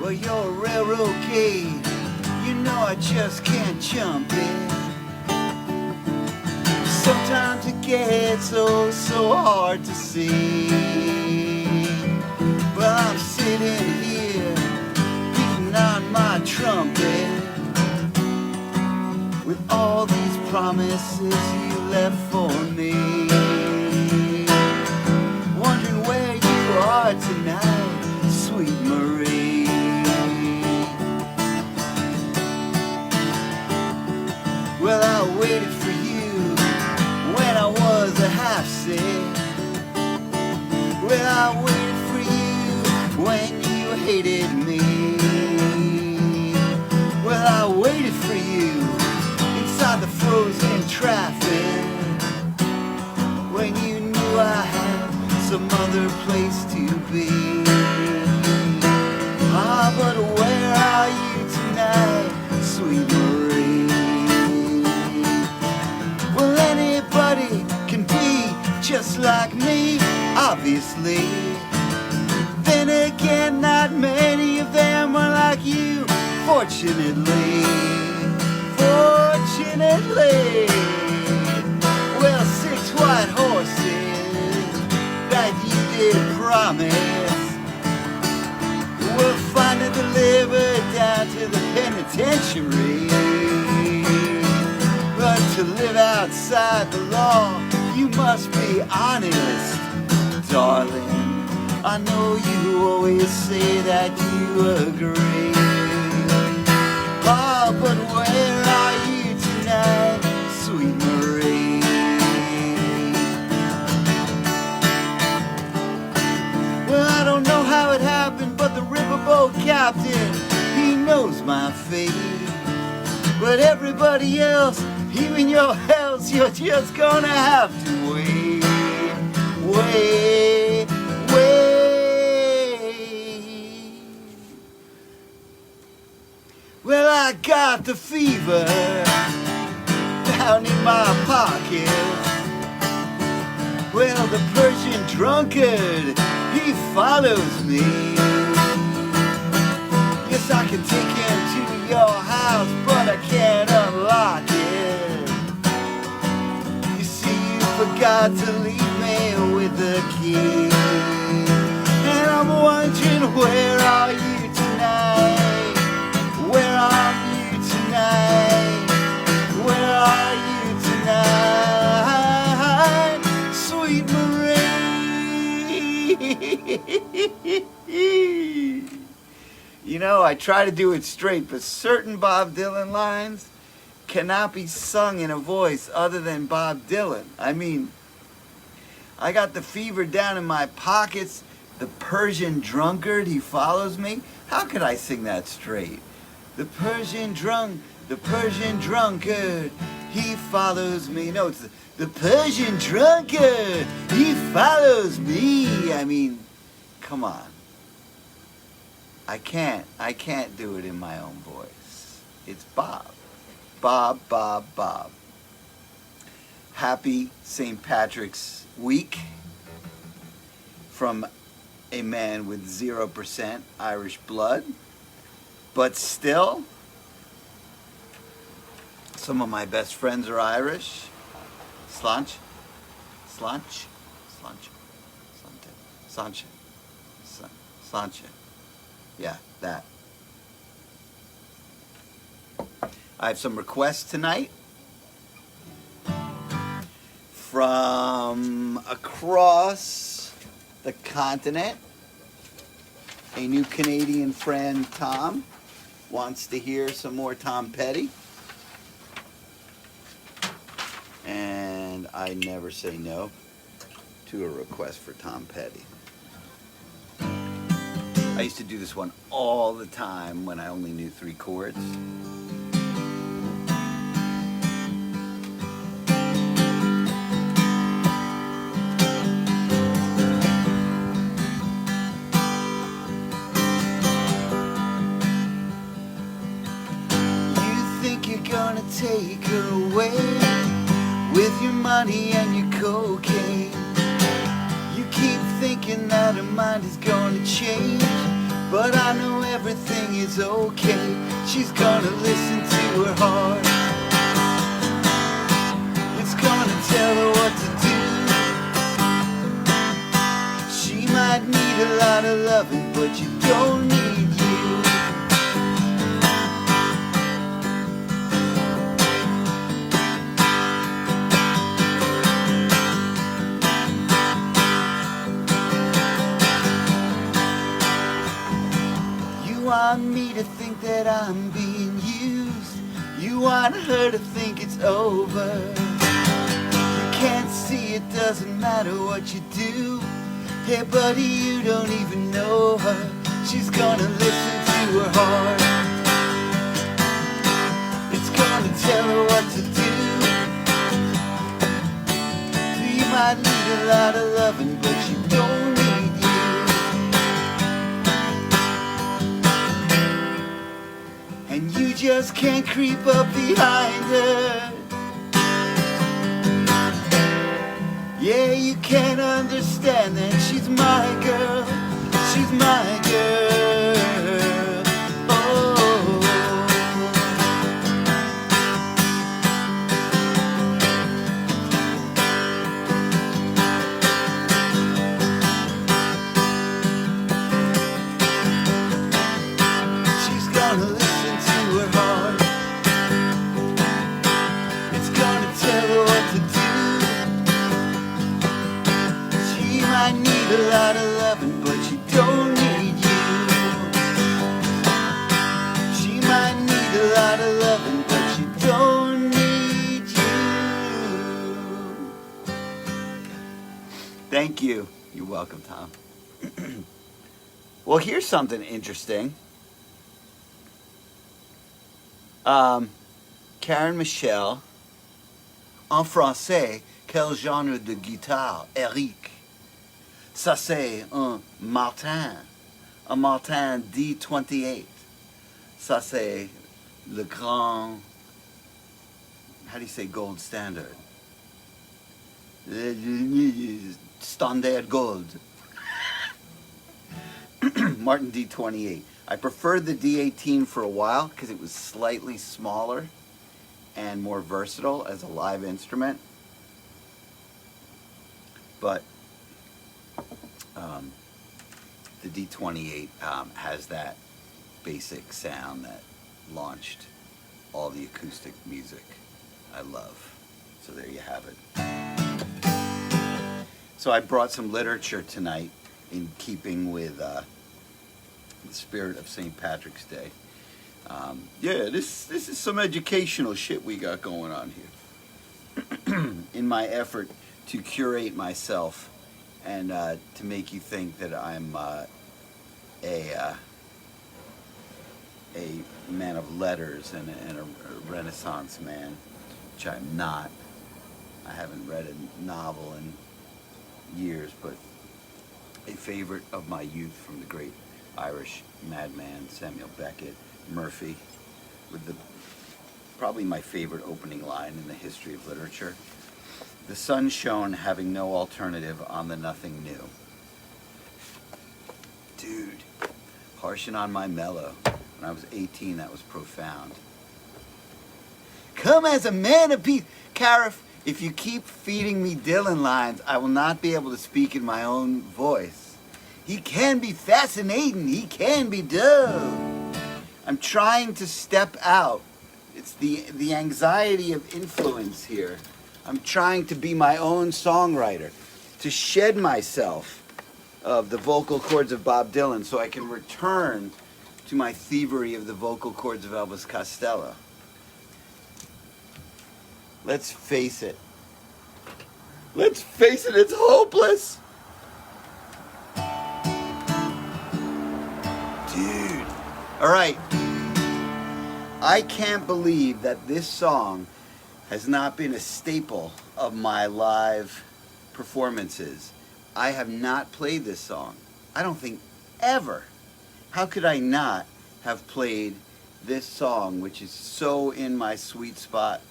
Well, you're a railroad gate, you know I just can't jump in. Sometimes it gets so hard to see. Well, I'm sitting here beating on my trumpet with all these promises you left for me. Wondering where you are tonight, sweet Marie. Well, I waited for you when I was a half sick. Well, I waited for you when you hated me. Well, I waited for you inside the frozen traffic when you knew I had some other place to be. Ah, but where are you tonight, sweet Marie? Well, anybody can be just like me, obviously. Then again, not many of them are like you, fortunately. Fortunately. Well, 6 white horses that you did promise were finally delivered down to the penitentiary. But to live outside the law, you must be honest, darling. I know you always say that you agree. Ah, but where are you tonight, sweet Marie? Well, I don't know how it happened, but the riverboat captain, he knows my fate. But everybody else, even your else, you're just gonna have to wait. Wait, wait. Well, I got the fever down in my pocket. Well, the Persian drunkard, he follows me. Yes, I can take him to your house, but I can't unlock it. You see, you forgot to leave me with the key. And I'm wondering, where are you tonight? Where are you tonight? Where are you tonight, sweet Marie? You know, I try to do it straight, but certain Bob Dylan lines cannot be sung in a voice other than Bob Dylan. I mean, I got the fever down in my pockets. The Persian drunkard, he follows me. How could I sing that straight? The Persian drunkard, he follows me. No, it's the Persian drunkard, he follows me. I mean, come on. I can't do it in my own voice. It's Bob. Bob. Happy St. Patrick's Week from a man with 0% Irish blood. But still, some of my best friends are Irish. Sláinte. Yeah, that. I have some requests tonight from across the continent. A new Canadian friend, Tom, wants to hear some more Tom Petty. And I never say no to a request for Tom Petty. I used to do this one all the time when I only knew 3 chords. You think you're gonna take her away with your money and your cocaine. You keep thinking that her mind is gonna change, but I know everything is okay. She's gonna listen to her heart. It's gonna tell her what to do. She might need a lot of loving, but you don't need you. You want me to think that I'm being used. You want her to think it's over. You can't see it doesn't matter what you do. Hey buddy, you don't even know her. She's gonna listen to her heart. It's gonna tell her what to do. So you might need a lot of loving, but you don't need you. And you just can't creep up behind her. Yeah, you can't understand that she's my girl. She's my girl. Oh. She's gonna listen to her heart. It's gonna tell her what to do. I need a lot of loving, but you don't need you. She might need a lot of loving, but you don't need you. Thank you. You're welcome, Tom. Well, here's something interesting. Karen Michel, en français, quel genre de guitare, Eric? Ça c'est un Martin D28. Ça c'est le grand, how do you say gold standard? Standard gold. Martin D28. I preferred the D18 for a while because it was slightly smaller and more versatile as a live instrument. But the D28 has that basic sound that launched all the acoustic music I love. So there you have it. So I brought some literature tonight in keeping with the spirit of St. Patrick's Day. Yeah, this is some educational shit we got going on here. In my effort to curate myself and to make you think that I'm a man of letters and a Renaissance man, which I'm not. I haven't read a novel in years, but a favorite of my youth from the great Irish madman Samuel Beckett, Murphy, with probably my favorite opening line in the history of literature. The sun shone, having no alternative on the nothing new. Dude, harshing on my mellow. When I was 18, that was profound. Come as a man of peace. Cariff, if you keep feeding me Dylan lines, I will not be able to speak in my own voice. He can be fascinating. He can be dope. I'm trying to step out. It's the anxiety of influence here. I'm trying to be my own songwriter, to shed myself of the vocal cords of Bob Dylan so I can return to my thievery of the vocal cords of Elvis Costello. Let's face it. Let's face it, it's hopeless. Dude. All right. I can't believe that this song has not been a staple of my live performances. I have not played this song. I don't think ever. How could I not have played this song, which is so in my sweet spot?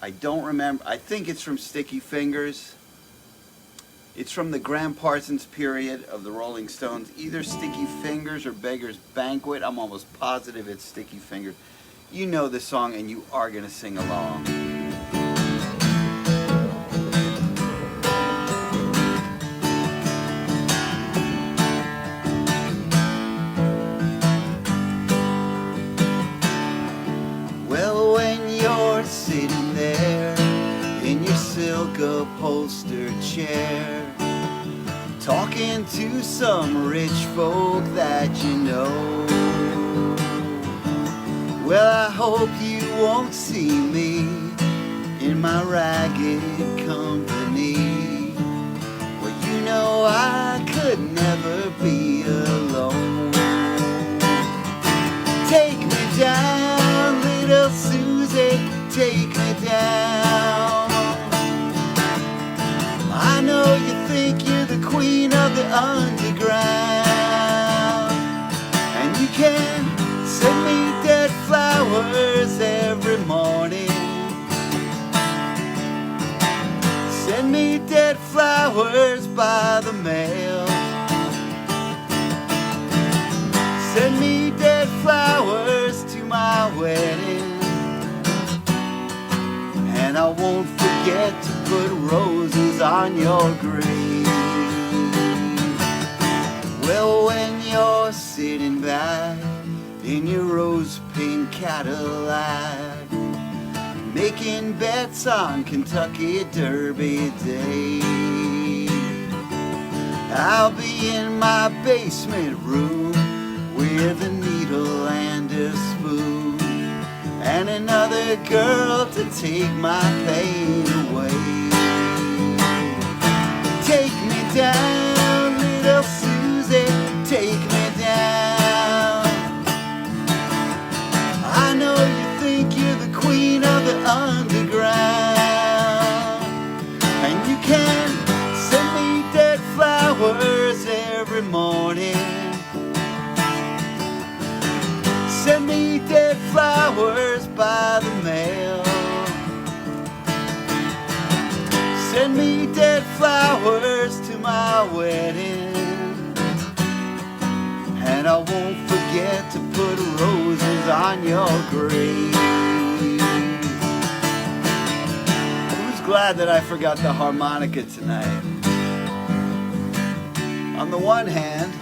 I don't remember. I think it's from Sticky Fingers. It's from the Graham Parsons period of the Rolling Stones, either Sticky Fingers or Beggar's Banquet. I'm almost positive it's Sticky Fingers. You know the song and you are going to sing along. Well, when you're sitting there in your silk upholstered chair, talking to some rich folk that you know, well, I hope you won't see me in my ragged company. Well, you know I could never be alone. Take me down, little Susie, take me down. I know you think you're the queen of the underground, and you can send me dead flowers every morning. Send me dead flowers by the mail. Send me dead flowers to my wedding, and I won't forget to put roses on your grave. Well, when you're sitting back in your rose-pink Cadillac, making bets on Kentucky Derby Day, I'll be in my basement room with a needle and a spoon, and another girl to take my pain away. Take me down, little Susie, take me down. I know you think you're the queen of the underground, and you can send me dead flowers every morning. Send me dead flowers by the mail. Send me dead flowers to my wedding, and I won't forget to put roses on your grave. Who's glad that I forgot the harmonica tonight? On the one hand,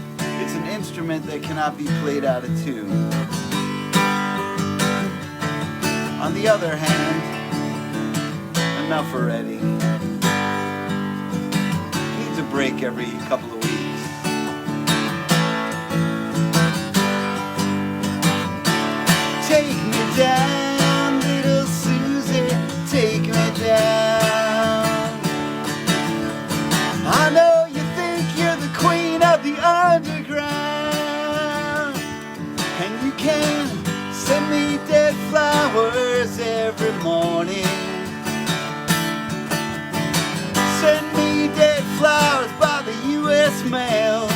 it's an instrument that cannot be played out of tune. On the other hand, enough already. Needs a break every couple of weeks. Take me down, little Susie, take me down. I know you think you're the queen of the underground, and you can send me dead flowers every morning. Send me dead flowers by the U.S. mail.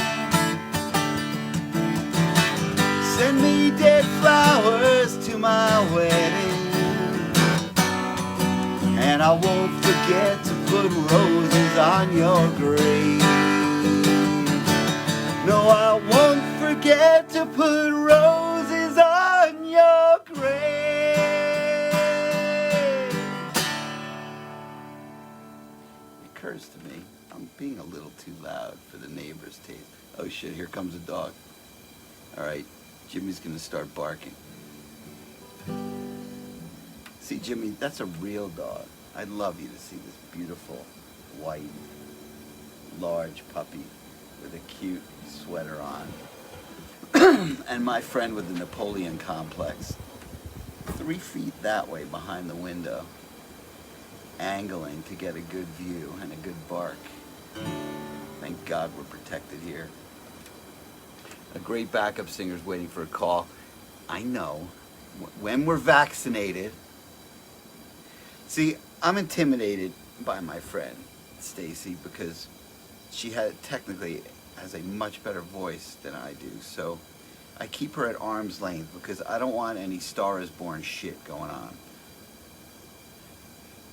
Send me dead flowers to my wedding, and I won't forget to put roses on your grave. No, I won't forget to put roses on your grave. It occurs to me, I'm being a little too loud for the neighbor's taste. Oh shit, here comes a dog. All right, Jimmy's gonna start barking. See, Jimmy, that's a real dog. I'd love you to see this beautiful, white, large puppy with a cute sweater on. And my friend with the Napoleon complex, 3 feet that way behind the window, angling to get a good view and a good bark. Thank God we're protected here. A great backup singer's waiting for a call. I know. When we're vaccinated. See, I'm intimidated by my friend, Stacy, because she technically has a much better voice than I do. So I keep her at arm's length because I don't want any Star is Born shit going on.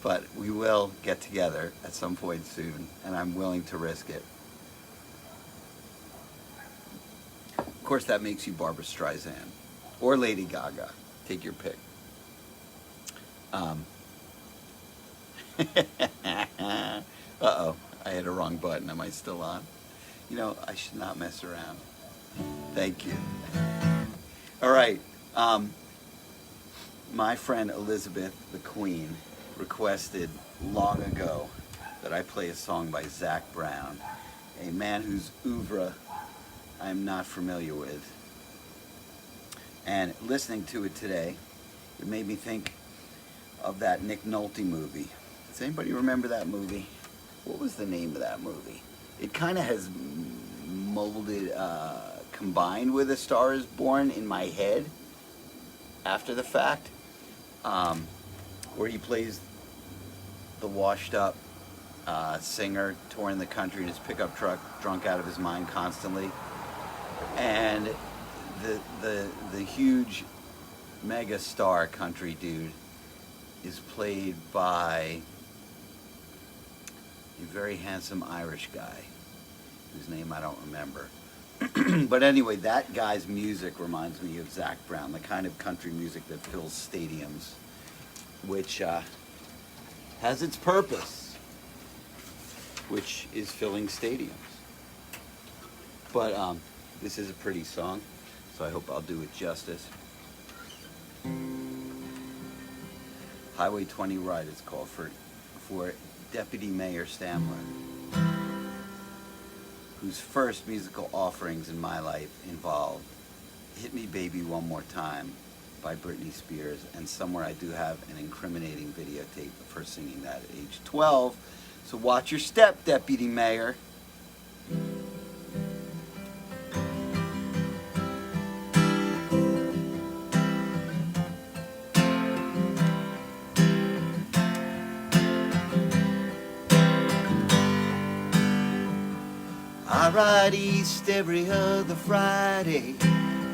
But we will get together at some point soon, and I'm willing to risk it. Of course, that makes you Barbra Streisand or Lady Gaga. Take your pick. Uh-oh, I hit a wrong button. Am I still on? You know, I should not mess around. Thank you. All right. My friend Elizabeth, the Queen, requested long ago that I play a song by Zac Brown, a man whose oeuvre I'm not familiar with. And listening to it today, it made me think of that Nick Nolte movie. Does anybody remember that movie? What was the name of that movie? It kind of has molded, combined with A Star Is Born in my head after the fact, where he plays the washed up singer touring the country in his pickup truck, drunk out of his mind constantly, and the huge mega star country dude is played by a very handsome Irish guy whose name I don't remember. But anyway, that guy's music reminds me of Zac Brown, the kind of country music that fills stadiums, which has its purpose, which is filling stadiums. But this is a pretty song, so I hope I'll do it justice. Highway 20 Ride, it's called, for Deputy Mayor Stamler, whose first musical offerings in my life involved Hit Me Baby One More Time by Britney Spears, and somewhere I do have an incriminating videotape of her singing that at age 12. So watch your step, Deputy Mayor. I ride east every other Friday,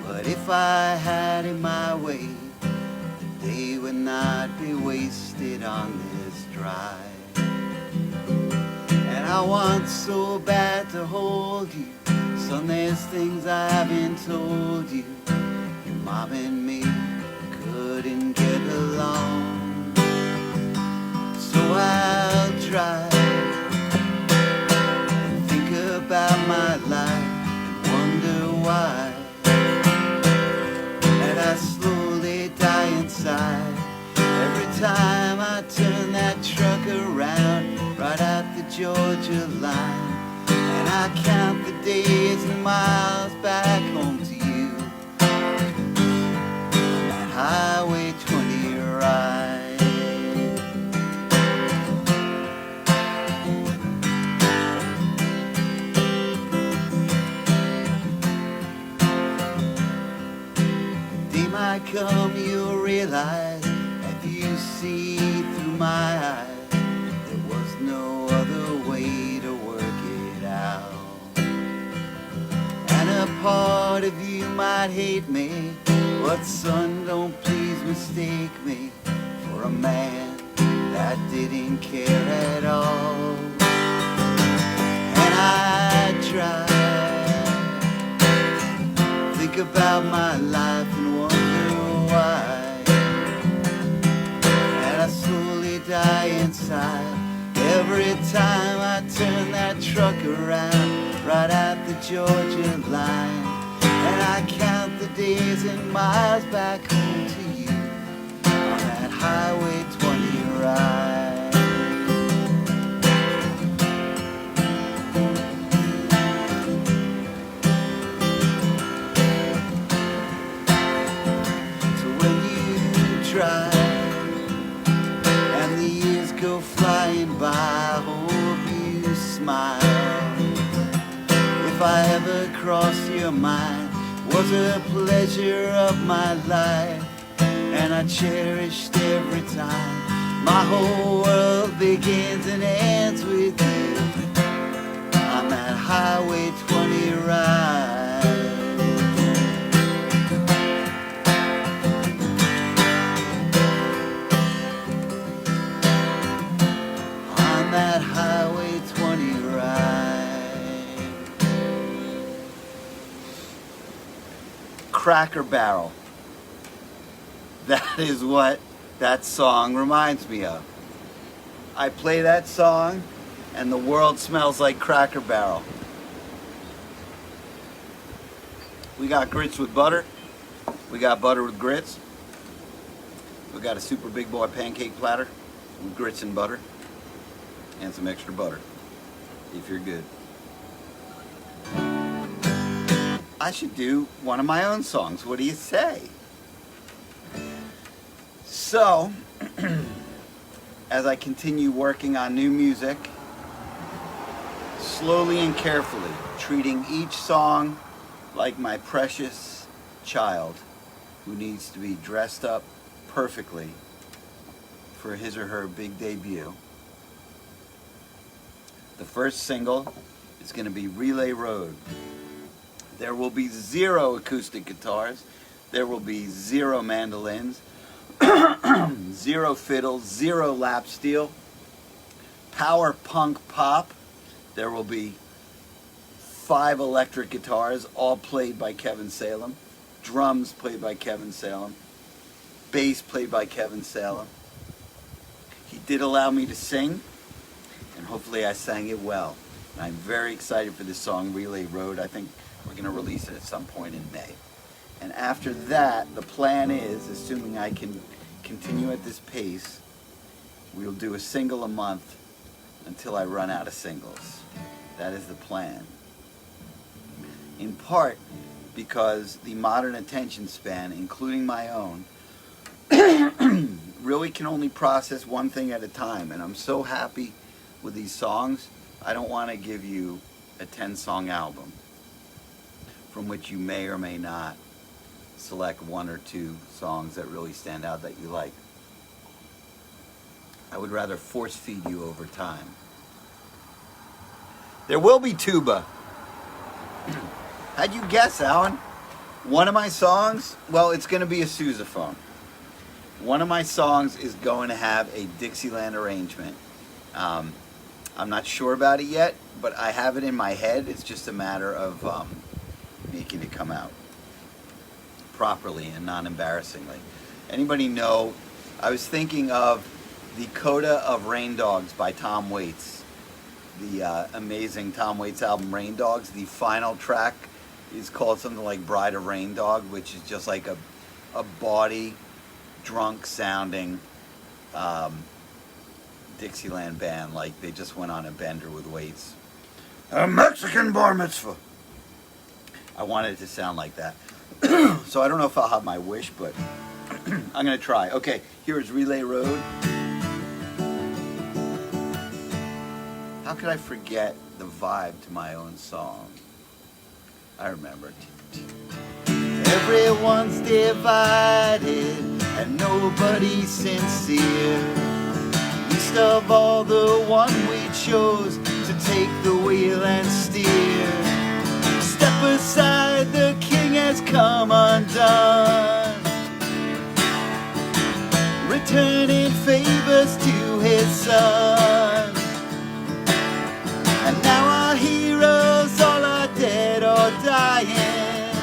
but if I had it my way, the day would not be wasted on this drive. And I want so bad to hold you, son, there's things I haven't told you. Your mom and me couldn't get along, so I'll try about my life and wonder why that I slowly die inside every time I turn that truck around right at the Georgia line, and I count the days and miles back home to you on that Highway 20 ride. Might come, you'll realize, if you see through my eyes, there was no other way to work it out. And a part of you might hate me, but son, don't please mistake me for a man that didn't care at all. And I try think about my life and wonder why, and I slowly die inside every time I turn that truck around right at the Georgia line, and I count the days and miles back home to you on that Highway 20 ride. And the years go flying by, I hope you smile. If I ever crossed your mind, was a pleasure of my life, and I cherished every time. My whole world begins and ends with you on that Highway 20 ride. Cracker Barrel. That is what that song reminds me of. I play that song and the world smells like Cracker Barrel. We got grits with butter. We got butter with grits. We got a super big boy pancake platter with grits and butter. And some extra butter, if you're good. I should do one of my own songs. What do you say? So, as I continue working on new music, slowly and carefully, treating each song like my precious child who needs to be dressed up perfectly for his or her big debut. The first single is going to be Relay Road. There will be 0 acoustic guitars. There will be 0 mandolins, 0 fiddles, 0 lap steel. Power punk pop. There will be 5 electric guitars, all played by Kevin Salem. Drums played by Kevin Salem. Bass played by Kevin Salem. He did allow me to sing, and hopefully I sang it well. And I'm very excited for this song, Relay Road. I think we're going to release it at some point in May. And after that, the plan is, assuming I can continue at this pace, we'll do a single a month until I run out of singles. That is the plan. In part because the modern attention span, including my own, really can only process one thing at a time. And I'm so happy with these songs, I don't want to give you a 10-song album from which you may or may not select 1 or 2 songs that really stand out that you like. I would rather force feed you over time. There will be tuba. How'd you guess, Alan? One of my songs, well, it's going to be a sousaphone. One of my songs is going to have a Dixieland arrangement. I'm not sure about it yet, but I have it in my head. It's just a matter of making it come out properly and non-embarrassingly. Anybody know, I was thinking of the Coda of Rain Dogs by Tom Waits. The amazing Tom Waits album Rain Dogs. The final track is called something like Bride of Rain Dog, which is just like a bawdy, drunk sounding Dixieland band, like they just went on a bender with Waits. A Mexican bar mitzvah. I wanted it to sound like that. So I don't know if I'll have my wish, but I'm going to try. Okay, here is Relay Road. How could I forget the vibe to my own song? I remember. Everyone's divided and nobody's sincere. Least of all the one we chose to take the wheel and steer. Step aside, the king has come undone, returning favors to his son. And now our heroes all are dead or dying,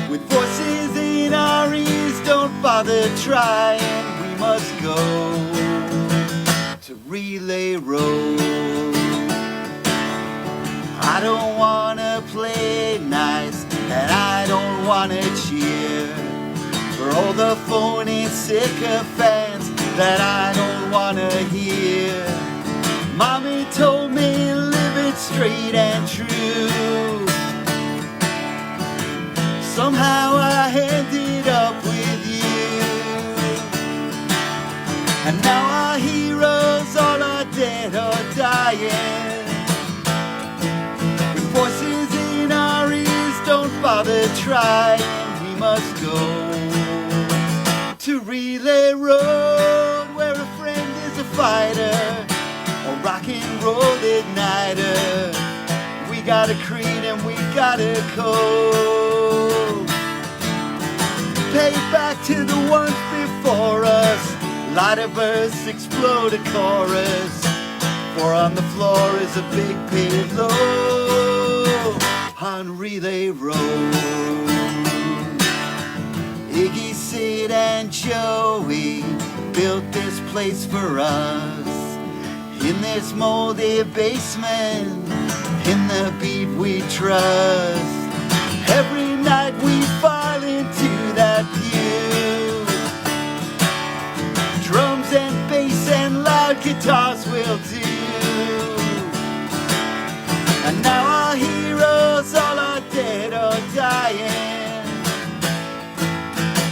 with voices in our ears, don't bother trying. We must go to Relay Road. I don't wanna play nice, and I don't wanna cheer for all the phony sycophants that I don't wanna hear. Mommy told me live it straight and true. Somehow I ended up with you, and now our heroes all are dead or dying, with voices in our ears, don't bother trying. We must go to Relay Road, where a friend is a fighter, a rock and roll igniter. We got a creed and we got a code. Pay back to the ones before us. Light a verse, explode a chorus. For on the floor is a big pillow on Relay Road. Iggy, Sid, and Joey built this place for us. In this moldy basement, in the beat we trust. Every night we file into that pew. Drums and bass and loud guitars will do. And now our heroes all are dead or dying.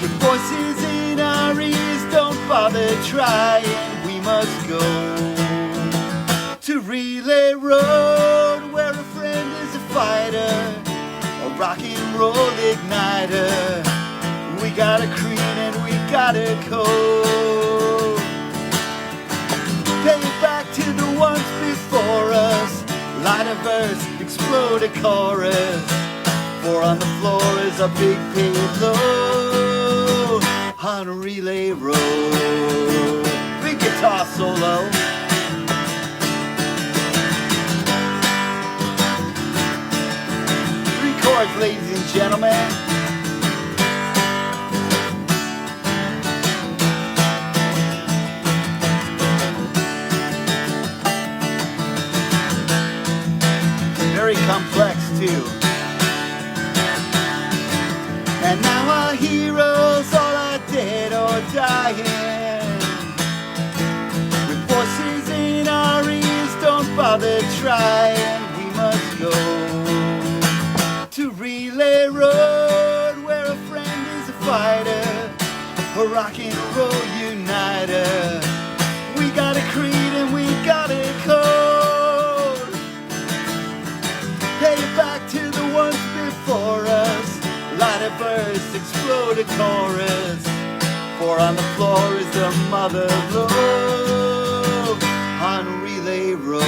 With voices in our ears, don't bother trying. We must go to Relay Road, where a friend is a fighter, a rock and roll igniter. We got a creed and we got a code. Pay it back to the ones before us. Light a verse, explode a chorus. For on the floor is a big paved load on Relay Road. Big guitar solo. 3 chords, ladies and gentlemen. Very complex too. And now our heroes all are dead or dying. With voices in our ears, don't bother trying. We must go to Relay Road, where a friend is a fighter, a rock and roll uniter. We got a creed and we got a code. Pay it back to the ones before us. Light a verse, explode a chorus. For on the floor is the mother lode on Relay Road.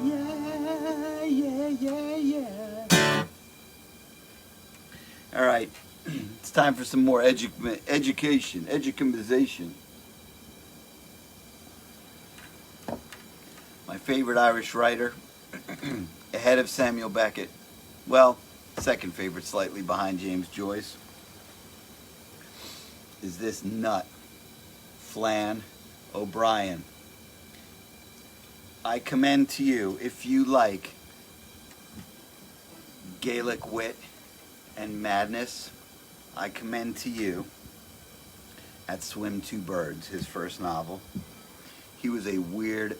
Yeah, yeah, yeah, yeah. All right, it's time for some more education. My favorite Irish writer, ahead of Samuel Beckett. Well, second favorite, slightly behind James Joyce, is this nut, Flann O'Brien. I commend to you, if you like Gaelic wit and madness, I commend to you At Swim Two Birds, his first novel. He was a weird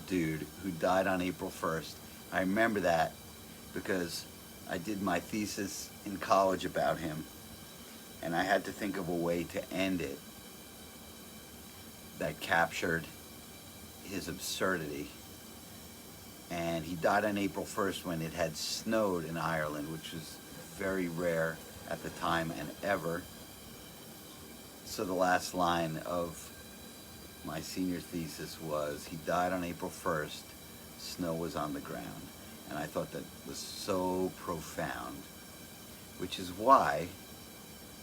dude who died on April 1st. I remember that because I did my thesis in college about him, and I had to think of a way to end it that captured his absurdity. And he died on April 1st when it had snowed in Ireland, which was very rare at the time and ever. So the last line of my senior thesis was, he died on April 1st, snow was on the ground. And I thought that was so profound, which is why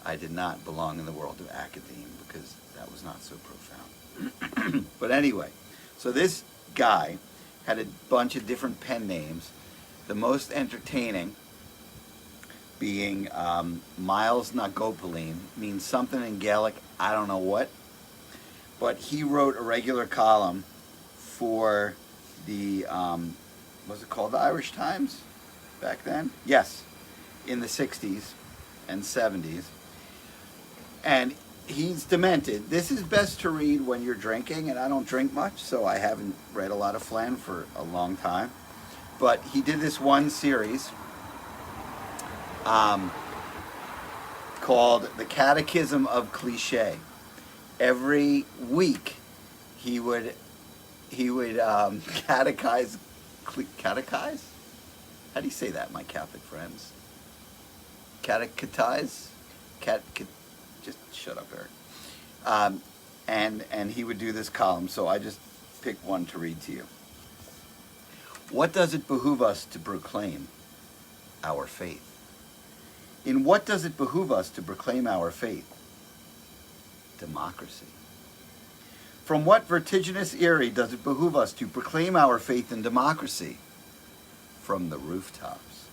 I did not belong in the world of academe, because that was not so profound. But anyway, so this guy had a bunch of different pen names, the most entertaining being Miles Nagopaline, means something in Gaelic, I don't know what, but he wrote a regular column for the, was it called the Irish Times back then? Yes, in the 60s and 70s. And he's demented. This is best to read when you're drinking, and I don't drink much, so I haven't read a lot of Flann for a long time. But he did this one series called The Catechism of Cliché. Every week he would catechize? How do you say that, my Catholic friends? Catechize? Just shut up, Eric. And he would do this column, so I just picked one to read to you. What does it behoove us to proclaim? Our faith. In what does it behoove us to proclaim our faith? Democracy. From what vertiginous eyrie does it behoove us to proclaim our faith in democracy? From the rooftops.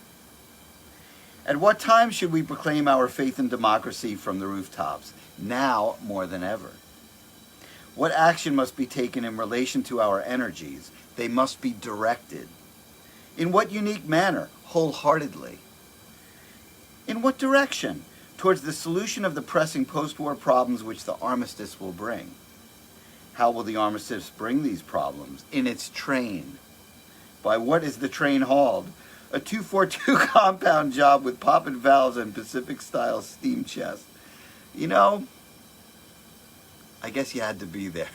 At what time should we proclaim our faith in democracy from the rooftops? Now more than ever. What action must be taken in relation to our energies? They must be directed. In what unique manner? Wholeheartedly. In what direction? Towards the solution of the pressing post-war problems which the armistice will bring. How will the armistice bring these problems? In its train. By what is the train hauled? A 242 compound job with poppet valves and Pacific-style steam chest. You know, I guess you had to be there.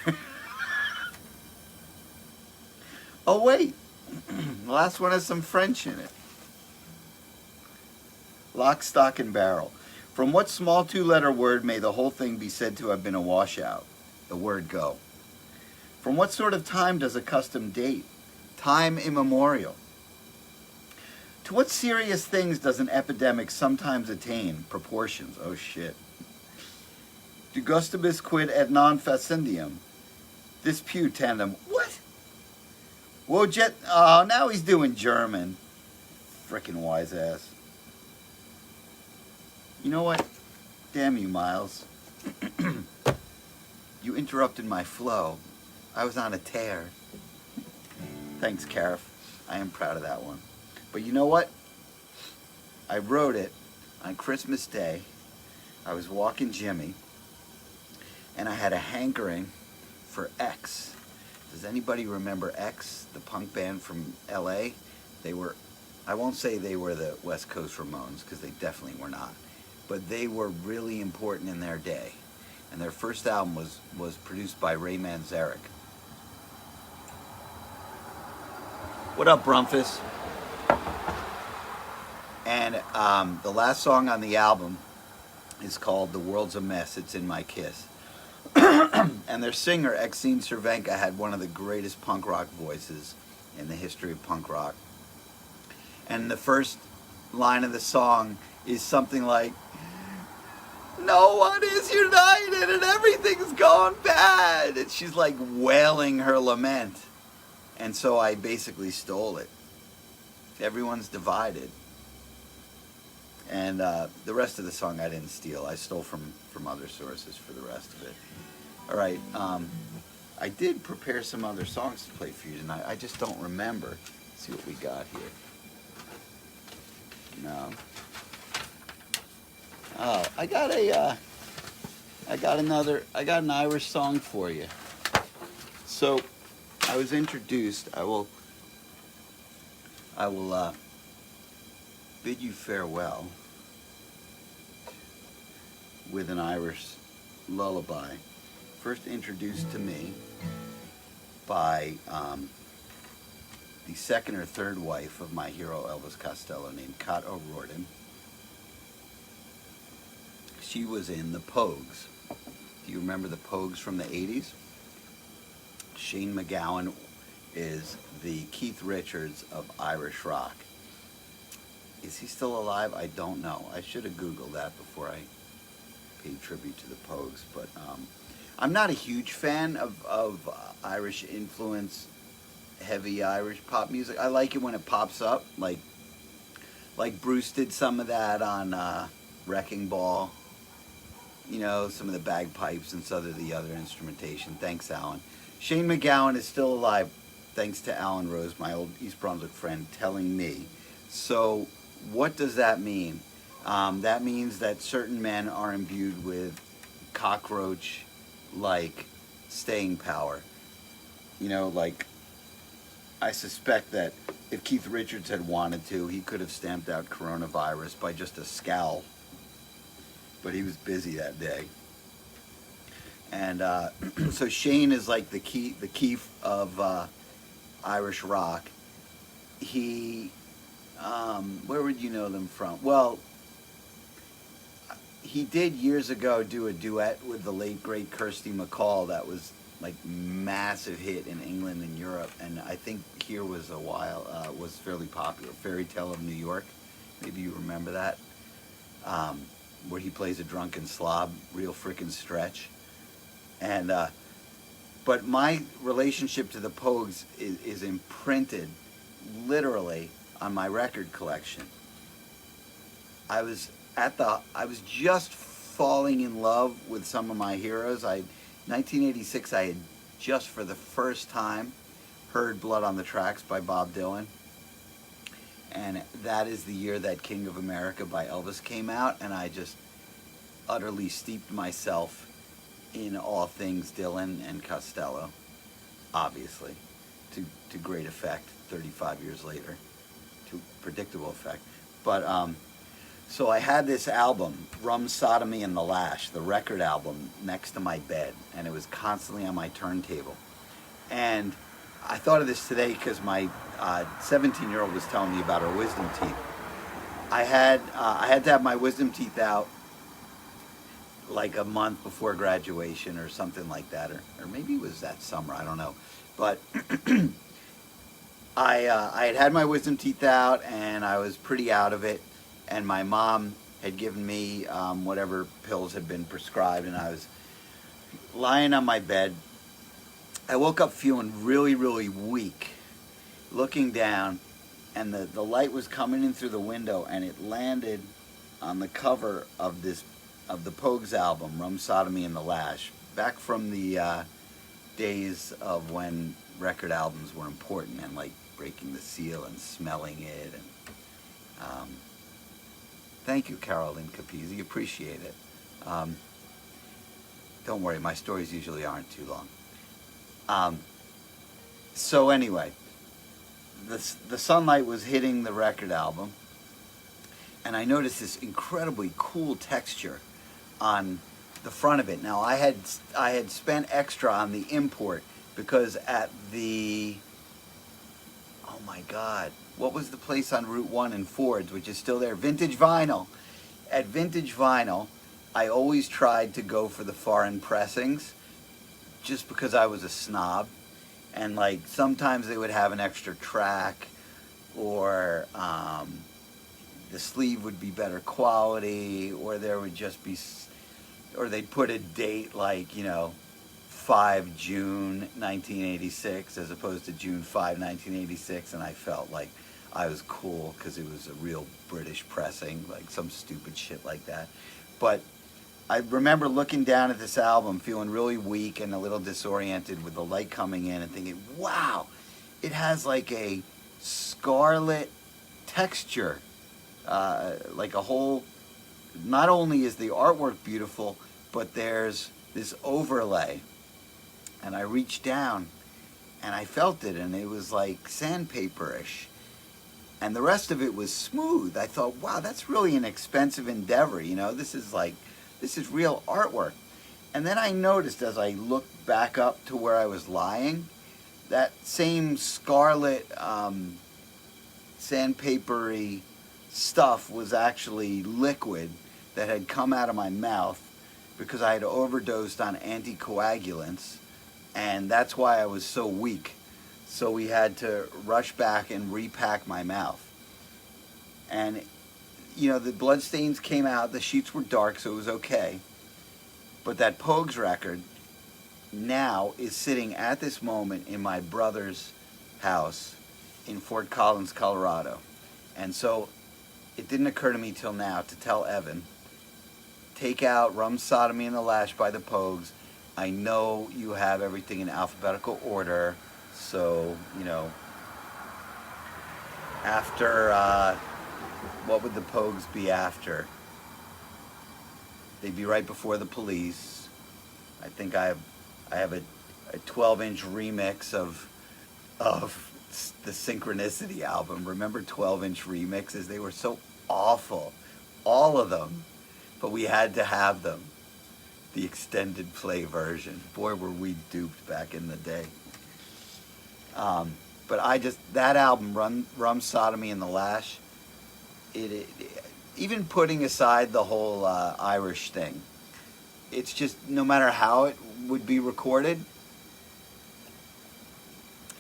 Oh wait, the last one has some French in it. Lock, stock, and barrel. From what small two-letter word may the whole thing be said to have been a washout? The word go. From what sort of time does a custom date? Time immemorial. To what serious things does an epidemic sometimes attain? Proportions. Oh shit. De gustibus quid et non facendium. This pew tandem. What? Wojet. Oh, now he's doing German. Frickin' wise ass. You know what? Damn you, Miles. You interrupted my flow. I was on a tear. Thanks, Cariff. I am proud of that one. But you know what? I wrote it on Christmas Day. I was walking Jimmy, and I had a hankering for X. Does anybody remember X, the punk band from LA? They were, I won't say they were the West Coast Ramones, because they definitely were not, but they were really important in their day. And their first album was produced by Ray Manzarek. What up, Brumfus? And the last song on the album is called The World's a Mess, It's in My Kiss. And their singer, Exene Cervenka, had one of the greatest punk rock voices in the history of punk rock. And the first line of the song is something like, no one is united and everything's gone bad. And she's like wailing her lament. And so I basically stole it. Everyone's divided. And the rest of the song I didn't steal. I stole from other sources for the rest of it. All right. I did prepare some other songs to play for you tonight. I just don't remember. Let's see what we got here. No. Oh, I got an Irish song for you. So, I was introduced. I will bid you farewell with an Irish lullaby. First introduced to me by the second or third wife of my hero Elvis Costello, named Cat O'Riordan. She was in the Pogues. Do you remember the Pogues from the 80s? Shane MacGowan is the Keith Richards of Irish rock. Is he still alive? I don't know. I should have Googled that before I paid tribute to the Pogues. But I'm not a huge fan of Irish influence, heavy Irish pop music. I like it when it pops up, like Bruce did some of that on Wrecking Ball. You know, some of the bagpipes and some of the other instrumentation. Thanks, Alan. Shane MacGowan is still alive, thanks to Alan Rose, my old East Brunswick friend, telling me. So, what does that mean? That means that certain men are imbued with cockroach-like staying power. You know, like, I suspect that if Keith Richards had wanted to, he could have stamped out coronavirus by just a scowl. But he was busy that day. And so Shane is like the Keith of Irish rock. He, where would you know them from? Well, he did years ago do a duet with the late great Kirsty MacColl that was like massive hit in England and Europe, and I think here was was fairly popular. Fairy Tale of New York, maybe you remember that, where he plays a drunken slob, real frickin' stretch. And but my relationship to the Pogues is imprinted literally on my record collection. I was I was just falling in love with some of my heroes. 1986, I had just for the first time heard Blood on the Tracks by Bob Dylan. And that is the year that King of America by Elvis came out, and I just utterly steeped myself in all things Dylan and Costello, obviously, to great effect 35 years later, to predictable effect. But so I had this album, Rum, Sodomy, and the Lash, the record album, next to my bed, and it was constantly on my turntable. And I thought of this today because my 17-year-old was telling me about her wisdom teeth. I had to have my wisdom teeth out like a month before graduation or something like that, or maybe it was that summer, I don't know. But I had my wisdom teeth out, and I was pretty out of it, and my mom had given me whatever pills had been prescribed, and I was lying on my bed. I woke up feeling really, really weak, looking down, and the light was coming in through the window, and it landed on the cover of the Pogues album, Rum, Sodomy, and the Lash, back from the days of when record albums were important, and like breaking the seal and smelling it. And thank you, Caroline Capizzi, appreciate it. Don't worry, my stories usually aren't too long. So anyway, the sunlight was hitting the record album, and I noticed this incredibly cool texture on the front of it. Now I had spent extra on the import because at the, oh my God, what was the place on Route 1 in Ford's, which is still there, Vintage Vinyl. At Vintage Vinyl, I always tried to go for the foreign pressings just because I was a snob. And like sometimes they would have an extra track, or the sleeve would be better quality, or there would just be, or they'd put a date like, 5 June 1986 as opposed to June 5, 1986, and I felt like I was cool because it was a real British pressing, like some stupid shit like that. But I remember looking down at this album, feeling really weak and a little disoriented with the light coming in, and thinking, wow, it has like a scarlet texture, like a whole, not only is the artwork beautiful, but there's this overlay. And I reached down and I felt it, and it was like sandpaper-ish. And the rest of it was smooth. I thought, wow, that's really an expensive endeavor, this is real artwork. And then I noticed as I looked back up to where I was lying, that same scarlet sandpapery stuff was actually liquid that had come out of my mouth because I had overdosed on anticoagulants, and that's why I was so weak. So we had to rush back and repack my mouth. And the blood stains came out, the sheets were dark, so it was okay. But that Pogues record now is sitting at this moment in my brother's house in Fort Collins, Colorado. And so it didn't occur to me till now to tell Evan, take out Rum, Sodomy, and the Lash by the Pogues. I know you have everything in alphabetical order, so, after, what would the Pogues be after? They'd be right before the Police. I think I have a 12-inch remix of the Synchronicity album. Remember 12-inch remixes? They were so awful, all of them, but we had to have them. The extended play version. Boy, were we duped back in the day. But that album, Rum, Sodomy, and the Lash, it even putting aside the whole Irish thing, it's just, no matter how it would be recorded,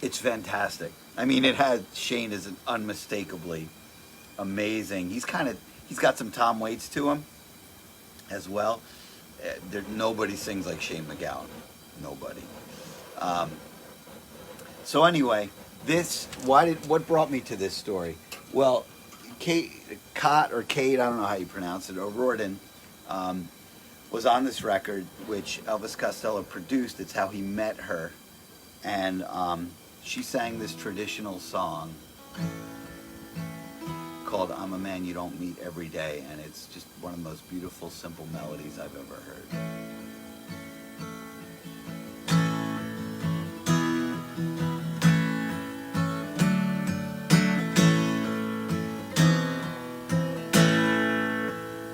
it's fantastic. I mean, Shane is unmistakably amazing. He's got some Tom Waits to him as well. Nobody sings like Shane MacGowan. Nobody. So anyway, what brought me to this story? Well, Kate, Cott or Kate, I don't know how you pronounce it, O'Riordan, was on this record, which Elvis Costello produced. It's how he met her. And she sang this traditional song called I'm a Man You Don't Meet Every Day, and it's just one of the most beautiful, simple melodies I've ever heard.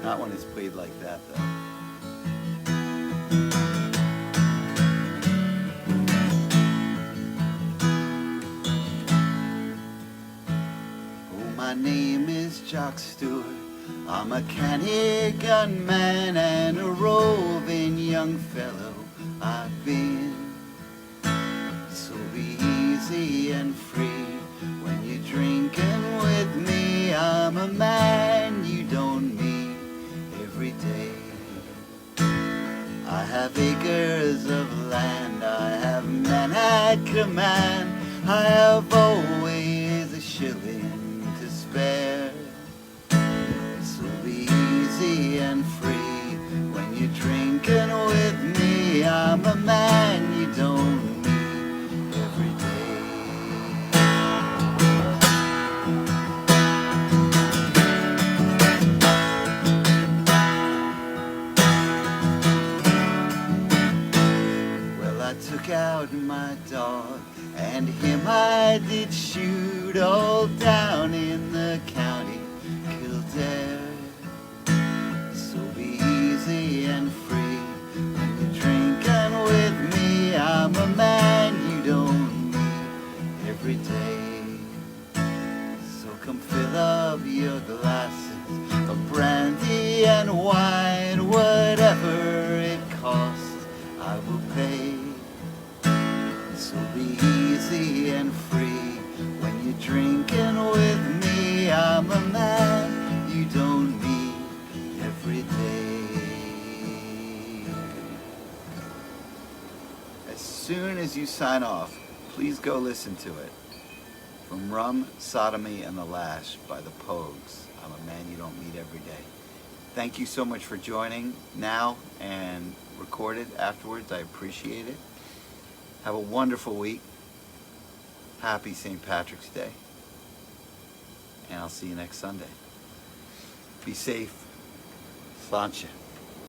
Not when it's played like that, though. Oh, my name is Jock Stewart. I'm a canny gunman and a roving young fellow. I've been so be easy and free when you're drinking with me. I'm a man you don't meet every day. I have acres of land, I have men at command, I have always a shilling to spare. So be easy and free when you're drinking with me. I'm a man you don't meet every day. Well, I took out my dog and him I did shoot all down in the county Kildare. So be easy and free when you're drinking with me. I'm a man you don't meet every day. So come fill up your glasses of brandy and wine, whatever it costs, I will pay. So be easy and free when you're drinking with me. I'm a man you don't meet every day. As soon as you sign off, please go listen to it. From Rum, Sodomy, and the Lash by the Pogues. I'm a Man You Don't Meet Every Day. Thank you so much for joining now and recorded afterwards. I appreciate it. Have a wonderful week. Happy St. Patrick's Day. And I'll see you next Sunday. Be safe. Sláinte.